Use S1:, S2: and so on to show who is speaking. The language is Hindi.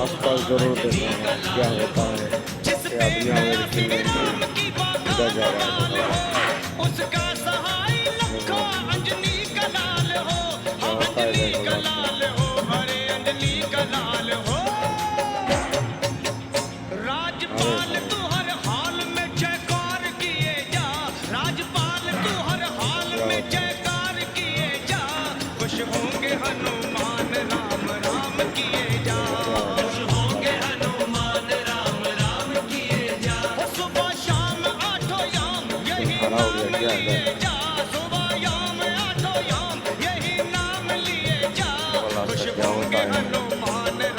S1: आसपास जरूर देखूंगा क्या होता है। ये आदमी मेरी फिल्म इधर जा रहा है,
S2: उसका सहाय लखो अंजनी का लाल हो,
S1: क्या होता है
S2: अंजनी
S1: देखो
S2: का
S1: लास्ट में।
S2: लाल हो, अरे अंजनी का लाल हो।
S1: अरे
S2: राजपाल
S1: भाई
S2: तू हर हाल में जयकार किए जा, राजपाल तू हर हाल
S1: क्या
S2: में
S1: होता है।
S2: जयकार किए जा, खुश होंगे हनुमान राम राम किए जा,
S1: देखो क्या होता
S2: खुश
S1: है।
S2: होंगे हनुमान राम राम किए जा। सुबह शाम आठों याम
S1: तुम
S2: यही
S1: खड़ा हो गया
S2: नाम
S1: क्या
S2: लिए
S1: इधर।
S2: जा।